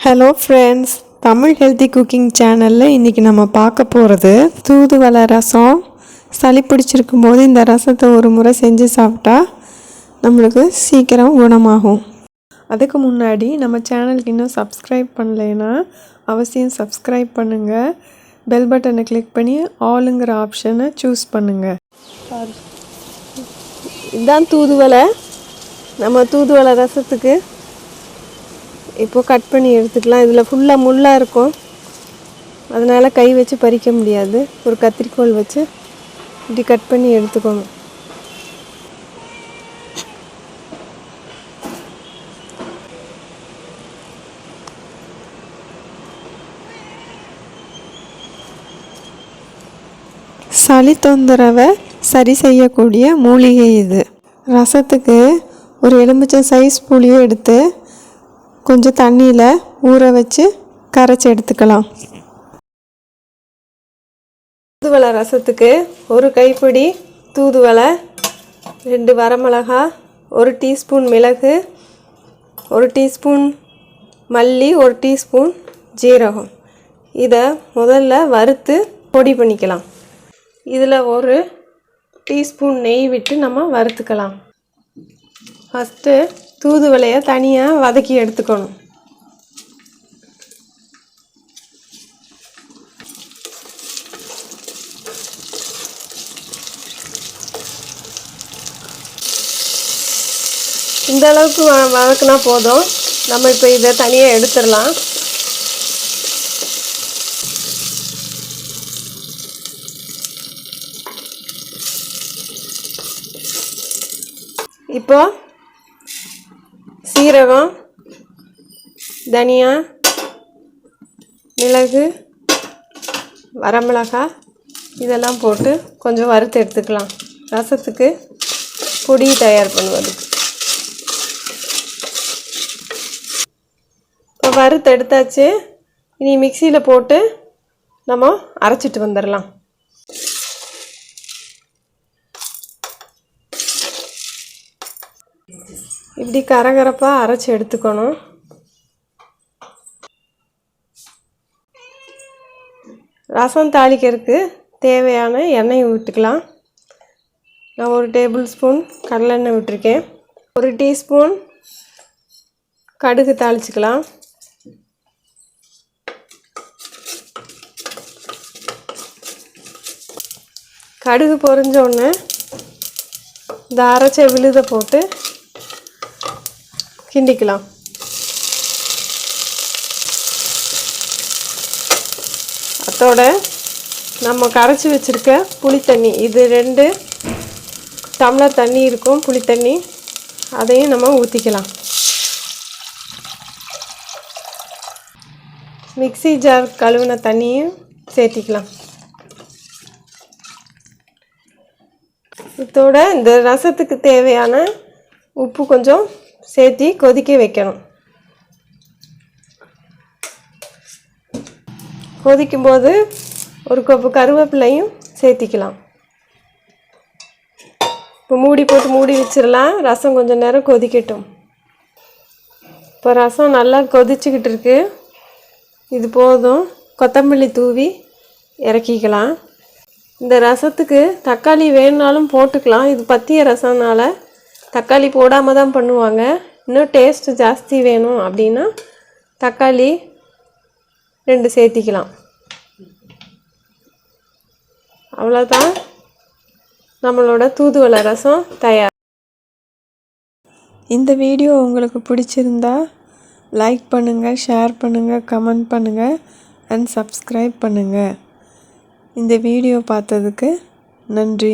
Hello friends, Tamil healthy cooking சேனலில் இன்றைக்கி நம்ம பார்க்க போகிறது தூதுவளை ரசம். சளி பிடிச்சிருக்கும் போது இந்த ரசத்தை ஒரு முறை செஞ்சு சாப்பிட்டா நம்மளுக்கு சீக்கிரம் குணமாகும். அதுக்கு முன்னாடி நம்ம சேனலுக்கு இன்னும் சப்ஸ்கிரைப் பண்ணலைன்னா அவசியம் சப்ஸ்கிரைப் பண்ணுங்கள். பெல் பட்டனை கிளிக் பண்ணி ஆளுங்கிற ஆப்ஷனை சூஸ் பண்ணுங்கள். இதுதான் தூதுவளை. நம்ம தூதுவளை ரசத்துக்கு இப்போது கட் பண்ணி எடுத்துக்கலாம். இதில் ஃபுல்லாக முள்ளாக இருக்கும், அதனால் கை வச்சு பறிக்க முடியாது. ஒரு கத்திரிக்கோல் வச்சு இப்படி கட் பண்ணி எடுத்துக்கணும். சளி தொந்தரவை சரி செய்யக்கூடிய மூலிகை இது. ரசத்துக்கு ஒரு எலுமிச்சை சைஸ் புளியை எடுத்து கொஞ்சம் தண்ணியில் ஊற வச்சு கரைச்சி எடுத்துக்கலாம். தூதுவளை ரசத்துக்கு ஒரு கைப்பிடி தூதுவளை, 2 வரமிளகாய், 1 டீஸ்பூன் மிளகு, 1 டீஸ்பூன் மல்லி, 1 டீஸ்பூன் ஜீரகம். இதை முதல்ல வறுத்து பொடி பண்ணிக்கலாம். இதில் 1 டீஸ்பூன் நெய் விட்டு நம்ம வறுத்துக்கலாம். ஃபஸ்ட்டு தூதுவளையை தனியாக வதக்கி எடுத்துக்கணும். இந்த அளவுக்கு வதக்குனா போதும். நம்ம இப்போ இதை தனியாக எடுத்துடலாம். இப்போ சீரகம், தனியா, மிளகு, வரமிளகாய் இதெல்லாம் போட்டு கொஞ்சம் வறுத்து எடுத்துக்கலாம். ரசத்துக்கு பொடி தயார் பண்ணுவதுக்கு. இப்போ வறுத்து எடுத்தாச்சு. இனி மிக்சியில் போட்டு நம்ம அரைச்சிட்டு வந்துடலாம். இப்படி கரகரப்பாக அரைச்சி எடுத்துக்கணும். ரசம் தாளிக்கிறதுக்கு தேவையான எண்ணெய் விட்டுக்கலாம். நான் 1 டேபிள் ஸ்பூன் கடலெண்ணெய் விட்டுருக்கேன். 1 டீஸ்பூன் கடுகு தாளிச்சிக்கலாம். கடுகு பொரிஞ்ச உடனே இந்த அரைச்ச விழுதை போட்டு கிண்டிக்கலாம். அதோட நம்ம கரைச்சி வச்சுருக்க புளித்தண்ணி, இது 2 டம்ளர் தண்ணி இருக்கும் புளித்தண்ணி, அதையும் நம்ம ஊற்றிக்கலாம். மிக்ஸி ஜார் கழுவின தண்ணியும் சேர்த்திக்கலாம். இதோட இந்த ரசத்துக்கு தேவையான உப்பு கொஞ்சம் சேர்த்தி கொதிக்க வைக்கணும். கொதிக்கும்போது 1 கப்பு கருவேப்பிலையும் சேர்த்திக்கலாம். இப்போ மூடி போட்டு மூடி வச்சிடலாம். ரசம் கொஞ்சம் நேரம் கொதிக்கட்டும். இப்போ ரசம் நல்லா கொதிச்சுக்கிட்டு இருக்கு. இது போதும். கொத்தமல்லி தூவி இறக்கிக்கலாம். இந்த ரசத்துக்கு தக்காளி வேணுனாலும் போட்டுக்கலாம். இது பத்திய ரசம்னால தக்காளி போடாமல் தான் பண்ணுவாங்க. இன்னும் டேஸ்ட்டு ஜாஸ்தி வேணும் அப்படின்னா தக்காளி 2 சேர்த்திக்கலாம். அவ்வளோதான், நம்மளோட தூதுவளை ரசம் தயார். இந்த வீடியோ உங்களுக்கு பிடிச்சிருந்தா லைக் பண்ணுங்கள், ஷேர் பண்ணுங்கள், கமெண்ட் பண்ணுங்கள் அண்ட் சப்ஸ்கிரைப் பண்ணுங்கள். இந்த வீடியோ பார்த்ததுக்கு நன்றி.